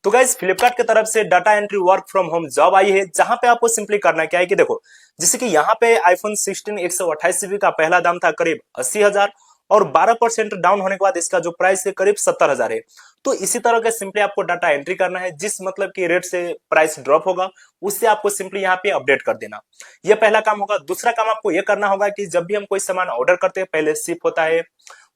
तो गाइस फ्लिपकार्ट की तरफ से data entry work from home job आई है, जहां पे आपको सिंपली करना क्या है कि देखो, जैसे कि यहाँ पे आईफोन 16 128 GB का पहला दाम था करीब 80,000 और 12% डाउन होने के बाद इसका जो प्राइस है करीब 70,000 है। तो इसी तरह के सिंपली आपको डाटा एंट्री करना है, जिस मतलब की रेट से प्राइस ड्रॉप होगा उससे आपको सिंपली यहाँ पे अपडेट कर देना। यह पहला काम होगा। दूसरा काम आपको यह करना होगा कि जब भी हम कोई सामान ऑर्डर करते हैं, पहले शिप होता है,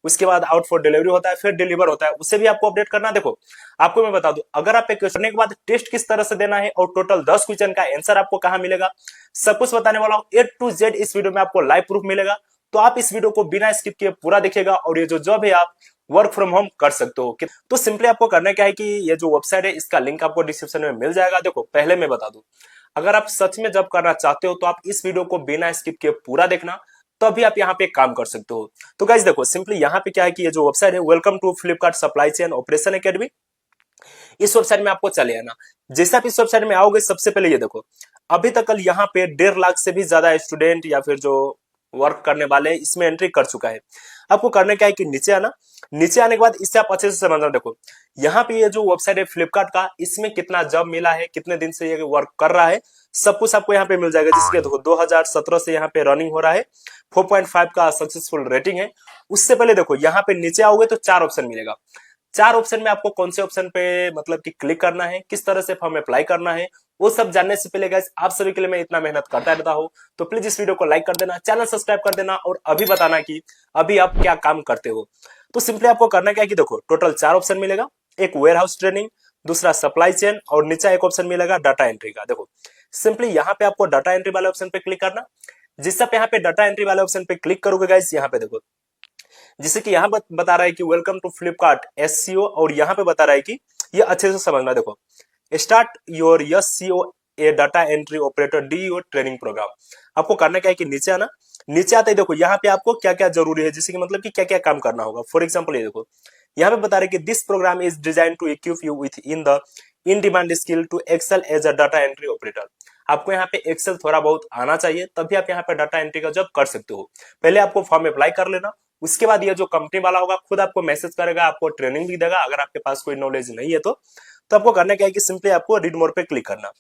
उसके बाद आउट फॉर डिलीवरी होता है, फिर डिलीवर होता है, उसे भी आपको अपडेट करना। देखो आपको मैं बता दूं, अगर आप एक क्वेश्चन के बाद टेस्ट किस तरह से देना है और टोटल 10 क्वेश्चन का आंसर आपको कहां मिलेगा, सब कुछ बताने वाला हूं A to Z। इस वीडियो में आपको लाइव प्रूफ मिलेगा, तो आप इस वीडियो को बिना स्किप किए पूरा देखिएगा और ये जो जॉब है आप वर्क फ्रॉम होम कर सकते हो। तो सिंपली आपको करना क्या है कि ये जो वेबसाइट है इसका लिंक आपको डिस्क्रिप्शन में मिल जाएगा। देखो पहले मैं बता दूं, अगर आप सच में जॉब करना चाहते हो तो आप इस वीडियो को बिना स्किप किए पूरा देखना, तभी आप यहाँ पे काम कर सकते हो। तो गाइस देखो सिंपली यहाँ पे क्या है कि ये जो वेबसाइट है, welcome to Flipkart supply chain operation academy, इस वेबसाइट में आपको चले आना। जैसे आप इस वेबसाइट में आओगे, सबसे पहले ये देखो, अभी तक कल यहाँ पे 1.5 लाख से भी ज्यादा स्टूडेंट या फिर जो वर्क करने वाले हैं इसमें एंट्री कर चुका है। आपको करना क्या है कि नीचे आना। नीचे आने के बाद इससे आप अच्छे से समझना। देखो यहाँ पे ये जो वेबसाइट है फ्लिपकार्ट का, इसमें कितना जॉब मिला है, कितने दिन से ये वर्क कर रहा है, सब कुछ आपको यहाँ पे मिल जाएगा। जिसके देखो 2017 से यहाँ पे रनिंग हो रहा है, 4.5 का सक्सेसफुल रेटिंग है। उससे पहले देखो यहाँ पे नीचे आओगे तो 4 ऑप्शन मिलेगा। 4 ऑप्शन में आपको कौन से ऑप्शन पे मतलब कि क्लिक करना है, किस तरह से फॉर्म अप्लाई करना है, वो सब जानने से पहले गाइस आप सभी के लिए मैं इतना मेहनत करता रहता हूँ, तो प्लीज इस वीडियो को लाइक कर देना, चैनल सब्सक्राइब कर देना और अभी बताना कि अभी आप क्या काम करते हो। तो सिंपली आपको करना क्या है कि देखो टोटल 4 ऑप्शन मिलेगा। एक वेयर हाउस ट्रेनिंग, दूसरा सप्लाई चेन और नीचे एक ऑप्शन मिलेगा डाटा एंट्री का। देखो सिंपली यहाँ पे आपको डाटा एंट्री वाले ऑप्शन पे क्लिक करना। जिससे आप यहाँ पे डाटा एंट्री वाले ऑप्शन पे क्लिक करोगे गाइस, यहाँ पे देखो जिससे कि यहाँ बता रहा है कि वेलकम टू फ्लिपकार्ट एससीओ, और यहाँ पे बता रहा है कि ये अच्छे से समझना। देखो start your SCO a data entry operator DO training program. आपको करना क्या है कि नीचे आना। नीचे आते ही देखो यहाँ पे आपको क्या क्या जरूरी है, जैसे कि मतलब कि क्या क्या काम करना होगा। फॉर एग्जाम्पल ये देखो यहाँ पे बता रहे कि this program is design to equip you with in demand skill to excel as a data entry operator. आपको यहाँ पे एक्सेल थोड़ा बहुत आना चाहिए, तभी आप यहाँ पे डाटा एंट्री का जॉब कर सकते हो। पहले आपको फॉर्म अप्लाई कर लेना, उसके बाद ये जो कंपनी वाला होगा खुद आपको मैसेज करेगा, आपको ट्रेनिंग भी देगा। अगर आपके पास कोई नॉलेज नहीं है तो आपको करना क्या है कि सिंपली आपको रीड मोर पे क्लिक करना।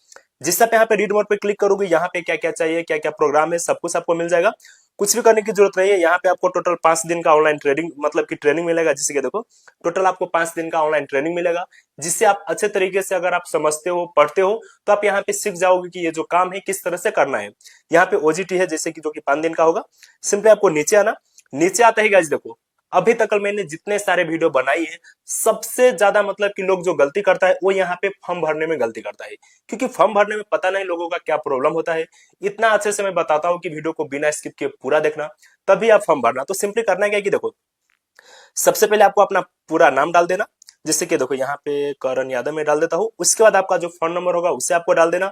जिससे आप यहाँ पे रीड मोर पे क्लिक करोगे, यहाँ पे क्या क्या चाहिए, क्या क्या प्रोग्राम है, सब कुछ आपको मिल जाएगा। कुछ भी करने की जरूरत नहीं है। यहाँ पे आपको टोटल 5 दिन का ऑनलाइन ट्रेनिंग मतलब कि ट्रेनिंग मिलेगा। जिससे कि देखो टोटल आपको 5 दिन का ऑनलाइन ट्रेनिंग मिलेगा, जिससे आप अच्छे तरीके से अगर आप समझते हो, पढ़ते हो, तो आप यहाँ पे सीख जाओगे कि ये जो काम है किस तरह से करना है। यहाँ पे ओजीटी है जैसे कि जो कि 5 दिन का होगा। सिंपली आपको नीचे आना। नीचे आते ही गाइस देखो अभी तक मैंने जितने सारे वीडियो बनाई है, सबसे ज्यादा मतलब कि लोग जो गलती करता है वो यहाँ पे फॉर्म भरने में गलती करता है। क्योंकि फॉर्म भरने में पता नहीं लोगों का क्या प्रॉब्लम होता है। इतना अच्छे से मैं बताता हूँ कि वीडियो को बिना स्किप किए पूरा देखना, तभी आप फॉर्म भरना। तो सिंपली करना क्या है कि देखो सबसे पहले आपको अपना पूरा नाम डाल देना। जैसे कि देखो यहाँ पे करण यादव में डाल देता हूँ। उसके बाद आपका जो फोन नंबर होगा उसे आपको डाल देना।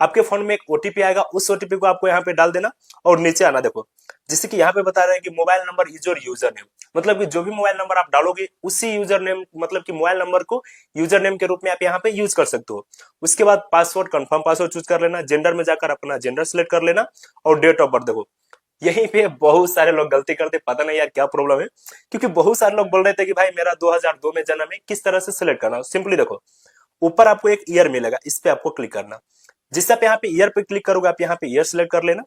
आपके फोन में एक ओटीपी आएगा, उस ओटीपी को आपको यहाँ पे डाल देना और नीचे आना। देखो जैसे कि यहाँ पे बता रहे हैं कि mobile number is your user name, मतलब कि जो भी मोबाइल नंबर आप डालोगे उसी यूजर नेम मतलब कि मोबाइल नंबर को यूजर नेम के रूप में आप यहाँ पे यूज कर सकते हो। उसके बाद पासवर्ड कंफर्म पासवर्ड चूज कर लेना। जेंडर में जाकर अपना जेंडर सिलेक्ट कर लेना और डेट ऑफ बर्थ। देखो यहीं पे बहुत सारे लोग गलती करते, पता नहीं यार क्या प्रॉब्लम है, क्योंकि बहुत सारे लोग बोल रहे थे कि भाई मेरा 2002 में जन्म है, किस तरह से सिलेक्ट करना। सिंपली देखो ऊपर आपको एक ईयर मिलेगा, इस पे आपको क्लिक करना। जिससे आप यहाँ पे ईयर पे क्लिक करोगे, आप यहाँ पे ईयर सिलेक्ट कर लेना।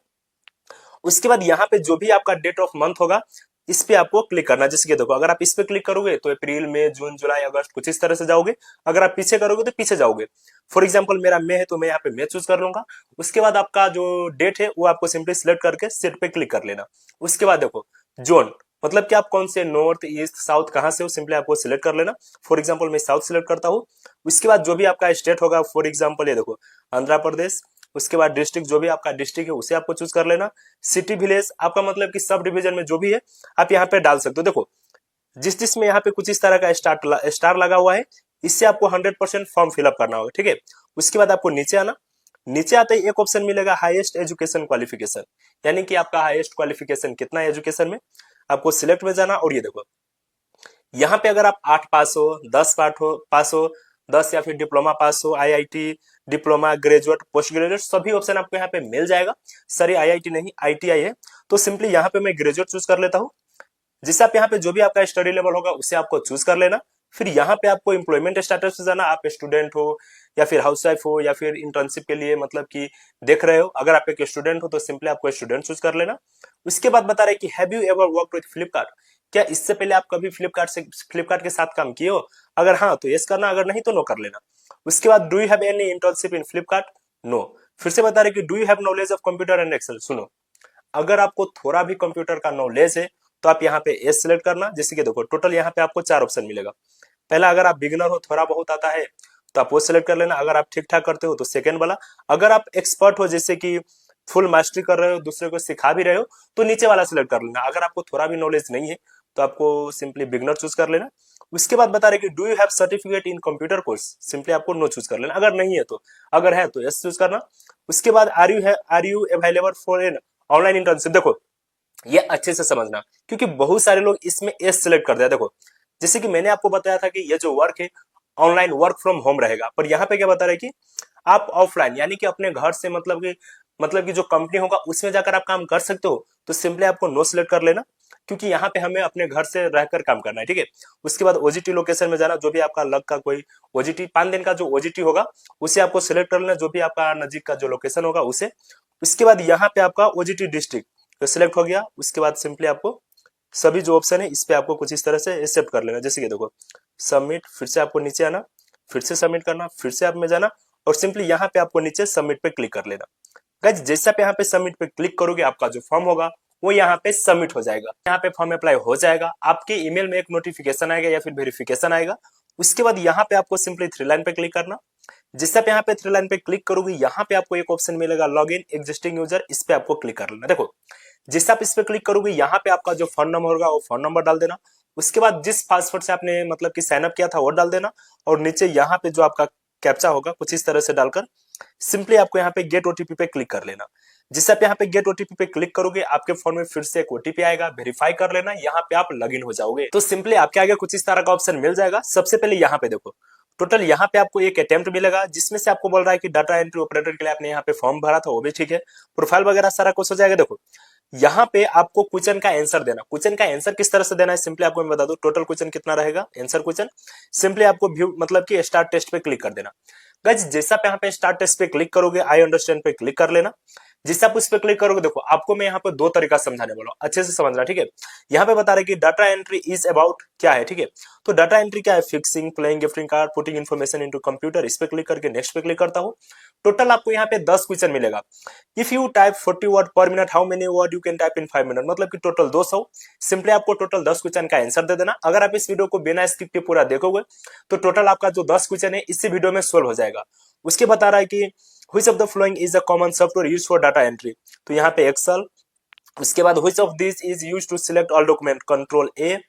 उसके बाद यहाँ पे जो भी आपका डेट ऑफ मंथ होगा इस पे आपको क्लिक करना। जैसे कि देखो अगर आप इस पे क्लिक करोगे तो अप्रैल मई जून जुलाई अगस्त कुछ इस तरह से जाओगे। अगर आप पीछे करोगे तो पीछे जाओगे। फॉर एग्जांपल मेरा मई है तो मैं यहाँ पे मई चूज कर लूंगा। उसके बाद आपका जो डेट है वो आपको सिंपली सिलेक्ट करके सेट पे क्लिक कर लेना। उसके बाद देखो जोन मतलब कि आप कौन से नॉर्थ ईस्ट साउथ कहाँ से हो, सिंपली आपको सिलेक्ट कर लेना। फॉर एग्जाम्पल मैं साउथ सिलेक्ट करता हूँ। उसके बाद जो भी आपका स्टेट होगा, फॉर एग्जाम्पल ये देखो आंध्र प्रदेश। उसके बाद डिस्ट्रिक्ट जो भी आपका डिस्ट्रिक्ट है उसे आपको चूज कर लेना। सिटी विलेज आपका मतलब कि सब डिवीजन में जो भी है आप यहाँ पे डाल सकते हो। देखो जिस जिसमें यहाँ पे कुछ इस तरह का स्टार लगा हुआ है, इससे आपको 100% फॉर्म फिलअप करना होगा, ठीक है। उसके बाद आपको नीचे आना। नीचे आते ही एक ऑप्शन मिलेगा हाईएस्ट एजुकेशन क्वालिफिकेशन, यानी कि आपका हाईएस्ट क्वालिफिकेशन कितना है एजुकेशन में। आपको सिलेक्ट में जाना और ये देखो यहाँ पे अगर आप 8 पास हो, 10 पास हो, 10 या फिर डिप्लोमा पास हो, IIT diploma graduate post graduate सभी ऑप्शन आपको यहाँ पे मिल जाएगा। सॉरी आईआईटी नहीं आईटीआई है। तो सिंपली यहाँ पे मैं ग्रेजुएट चूज कर लेता हूँ। जिससे आप यहाँ पे जो भी आपका स्टडी लेवल होगा उसे आपको चूज कर लेना। फिर यहाँ पे आपको एम्प्लॉयमेंट स्टेटस में जाना, आप स्टूडेंट हो या फिर हाउसवाइफ हो या फिर इंटर्नशिप के लिए मतलब कि देख रहे हो। अगर आप एक स्टूडेंट हो तो सिंपली आपको स्टूडेंट चूज कर लेना। उसके बाद बता रहे कि have you ever worked with Flipkart, क्या इससे पहले आप कभी फ्लिपकार्ट के साथ काम किए हो? अगर हाँ तो यस करना, अगर नहीं तो नो कर लेना। उसके बाद do you have any internship in Flipkart, no. फिर से बता रहे कि do you have knowledge of computer and Excel, सुनो, अगर आपको थोड़ा भी कंप्यूटर का नॉलेज है तो आप यहाँ पे एस सिलेक्ट करना। जैसे कि देखो टोटल यहाँ पे आपको 4 ऑप्शन मिलेगा। पहला, अगर आप बिगिनर हो, थोड़ा बहुत आता है, तो आप वो सिलेक्ट कर लेना। अगर आप ठीक ठाक करते हो तो सेकंड वाला। अगर आप एक्सपर्ट हो, जैसे कि फुल मास्टरी कर रहे हो, दूसरे को सिखा भी रहे हो, तो नीचे वाला सिलेक्ट कर लेना। अगर आपको थोड़ा भी नॉलेज नहीं है तो आपको सिंपली बिगनर चूज कर लेना। उसके बाद बता रहे कि do you have certificate in computer course, simply आपको नो चूज कर लेना। अगर नहीं है तो, अगर है तो यस चूज करना। उसके बाद are you available for an online internship, देखो ये अच्छे से समझना, क्योंकि बहुत सारे लोग इसमें एस सिलेक्ट कर दिया। देखो जैसे कि मैंने आपको बताया था कि ये जो वर्क है ऑनलाइन वर्क फ्रॉम होम रहेगा, पर यहाँ पे क्या बता रहे कि आप ऑफलाइन यानी कि अपने घर से मतलब कि जो कंपनी होगा उसमें जाकर आप काम कर सकते हो, तो सिंपली आपको नो सिलेक्ट कर लेना, क्योंकि यहाँ पे हमें अपने घर से रहकर काम करना है, ठीक है। उसके बाद ओजीटी लोकेशन में जाना, जो भी आपका लग का कोई ओजीटी 5 दिन का जो ओजीटी होगा उसे आपको सिलेक्ट कर लेना, जो भी आपका नजीक का जो लोकेशन होगा उसे। उसके बाद यहाँ पे आपका ओजीटी डिस्ट्रिक्ट तो सिलेक्ट हो गया। उसके बाद सिंपली आपको सभी जो ऑप्शन है इस पे आपको कुछ इस तरह से एक्सेप्ट कर लेना। जैसे कि देखो सबमिट, फिर से आपको नीचे आना, फिर से सबमिट करना, फिर से आप में जाना, और सिंपली यहाँ पे आपको नीचे सबमिट पे क्लिक कर लेना। गाइस जैसे आप यहाँ पे सबमिट पे क्लिक करोगे आपका जो फॉर्म होगा वो यहाँ पे सबमिट हो जाएगा। यहाँ पे फॉर्म अप्लाई हो जाएगा, आपके ईमेल में एक नोटिफिकेशन आएगा या फिर वेरिफिकेशन आएगा। उसके बाद यहाँ पे आपको सिंपली 3 लाइन पे क्लिक करना। जिससे आप यहाँ पे 3 लाइन पे क्लिक करोगे यहाँ पे आपको एक ऑप्शन मिलेगा लॉग इन एग्जिस्टिंग यूजर, इस पे आपको क्लिक कर लेना। देखो जिससे आप इस पे क्लिक करोगे यहाँ पे आपका जो फोन नंबर होगा वो फोन नंबर डाल देना। उसके बाद जिस पासवर्ड से आपने मतलब कि साइन अप किया था वो डाल देना, और नीचे यहाँ पे जो आपका कैप्चा होगा कुछ इस तरह से डालकर सिंपली आपको यहाँ पे गेट ओटीपी पे क्लिक कर लेना। जिससे आप यहाँ पे गेट ओटीपी पे क्लिक करोगे आपके फोन में फिर से एक ओटीपी आएगा, वेरीफाई कर लेना, यहाँ पे आप लॉगिन हो जाओगे। तो सिंपली आपके आगे कुछ इस तरह का ऑप्शन मिल जाएगा। सबसे पहले यहाँ पे देखो टोटल यहाँ पे आपको एक अटेम्प्ट मिलेगा, जिसमें से आपको बोल रहा है कि डाटा एंट्री ऑपरेटर के लिए आपने यहाँ पे फॉर्म भरा था, वो भी ठीक है, प्रोफाइल वगैरह सारा कुछ हो जाएगा। देखो यहाँ पे आपको क्वेश्चन का आंसर देना। क्वेश्चन का आंसर किस तरह से देना है सिंपली आपको मैं बता दूं। टोटल क्वेश्चन कितना रहेगा, आंसर क्वेश्चन, सिंपली आपको व्यू मतलब कि स्टार्ट टेस्ट पे क्लिक कर देना। गाइस जैसा आप यहाँ पे स्टार्ट टेस्ट पे क्लिक करोगे आई अंडरस्टैंड पे क्लिक कर लेना। जिससे आप उस पे क्लिक करोगे, देखो आपको मैं यहाँ पे 2 तरीका समझाने वाला हूँ, अच्छे से समझना, ठीक है। यहाँ पे बता रहे कि डाटा एंट्री इज अबाउट क्या है, ठीक है। तो डाटा एंट्री क्या है, fixing, playing gifting card, putting information into computer, इस पे क्लिक करके नेक्स्ट पे क्लिक करता हूँ। टोटल आपको यहाँ पे 10 क्वेश्चन मिलेगा। इफ यू टाइप 40 वर्ड पर minute how many word you can type in 5 minute, मतलब कि टोटल 200। सिंपली आपको टोटल 10 क्वेश्चन का आंसर दे देना। अगर आप इस वीडियो को बिना स्किप के पूरा देखोगे तो टोटल आपका जो 10 क्वेश्चन है इसी वीडियो में सोल्व हो जाएगा। उसके बता रहा है कि which of the following is a common software used for data entry, तो यहाँ पे एक्सेल। उसके बाद which of these is used to select all document, control ए,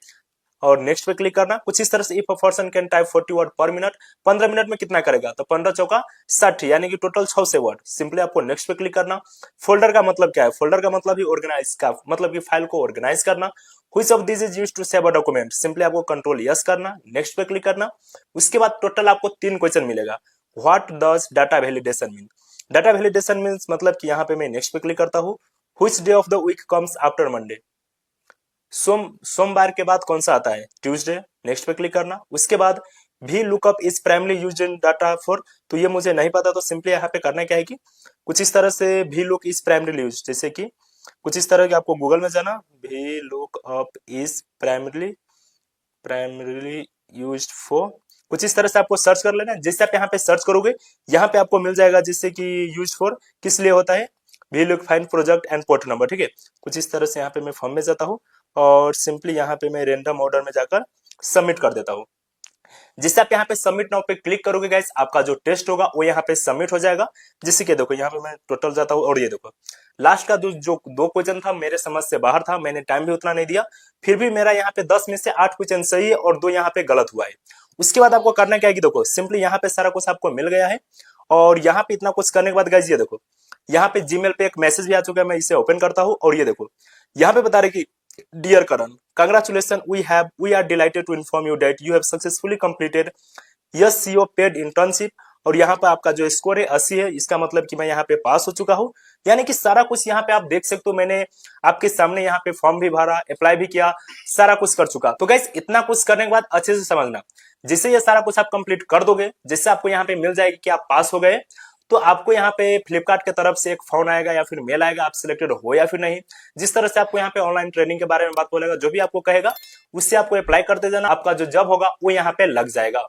और नेक्स्ट पे क्लिक करना। कुछ इस तरह से if a person can type 40 word पर मिनट, 15 मिनट में कितना करेगा, तो 15 चौका 60 यानी कि टोटल 600 वर्ड। सिंपली आपको नेक्स्ट पे क्लिक करना। फोल्डर का मतलब क्या है, फोल्डर का मतलब ही ऑर्गेनाइज का मतलब कि फाइल को ऑर्गेनाइज करना। Which of these is used to save a document, simply आपको कंट्रोल यस करना, नेक्स्ट पे क्लिक करना। उसके बाद टोटल आपको 3 क्वेश्चन मिलेगा। What does data validation mean, data validation means मतलब कि यहाँ पे मैं नेक्स्ट पे क्लिक करता हूँ। Which day of the week comes after Monday, सोमवार के बाद कौन सा आता है, ट्यूसडे, नेक्स्ट पे क्लिक करना। उसके बाद भी lookup is primarily used in data for, तो ये मुझे नहीं पता, तो सिंपली यहाँ पे करना क्या है कि कुछ इस तरह से भी लुक इज प्राइमरी यूज, जैसे कि कुछ इस तरह के आपको गूगल में जाना, भी look up is primary used for, कुछ इस तरह से आपको सर्च कर लेना। जैसे आप यहाँ पे सर्च करोगे यहाँ पे आपको मिल जाएगा जिससे कि यूज फॉर किस लिए होता है, भी look find project and port number, ठीक है। कुछ इस तरह से यहाँ पे मैं फॉर्म में जाता हूँ और सिंपली यहाँ पे मैं रैंडम ऑर्डर में जाकर सबमिट कर देता हूँ। जिससे आप यहाँ पे सबमिट नाउ पे क्लिक करोगे गाइस आपका जो टेस्ट होगा वो यहाँ पे सबमिट हो जाएगा। जिससे कि देखो यहाँ पे मैं टोटल जाता हूँ और ये देखो लास्ट का जो 2 क्वेश्चन था मेरे समझ से बाहर था, मैंने टाइम भी उतना नहीं दिया, फिर भी मेरा यहाँ पे 10 में से 8 क्वेश्चन सही है और 2 यहाँ पे गलत हुआ है। उसके बाद आपको करना क्या है कि देखो सिंपली यहाँ पे सारा कुछ आपको मिल गया है, और यहाँ पे इतना कुछ करने के बाद गाइस ये देखो यहाँ पे जीमेल पे एक मैसेज भी आ चुका है, मैं इसे ओपन करता हूँ और ये देखो यहाँ पे बता रहे कि dear Karan, congratulations, we are delighted to inform you that you have successfully completed your CO paid internship और यहाँ पे आपका जो स्कोर है 80 है, इसका मतलब कि मैं यहाँ पे पास हो चुका हूँ। यानी कि सारा कुछ यहाँ पे आप देख सकते हो, मैंने आपके सामने यहाँ पे फॉर्म भी भरा, अप्लाई भी किया, सारा कुछ कर चुका। तो गाइस इतना कुछ करने के बाद अच्छे से समझना, जिससे ये सारा कुछ आप कंप्लीट कर दोगे, जिससे आपको यहाँ पे मिल जाएगी कि आप पास हो गए, तो आपको यहाँ पे फ्लिपकार्ट की तरफ से एक फोन आएगा या फिर मेल आएगा, आप सिलेक्टेड हो या फिर नहीं। जिस तरह से आपको यहाँ पे ऑनलाइन ट्रेनिंग के बारे में बात बोलेगा, जो भी आपको कहेगा उससे आपको अप्लाई करते जाना, आपका जो जॉब होगा वो यहाँ पे लग जाएगा।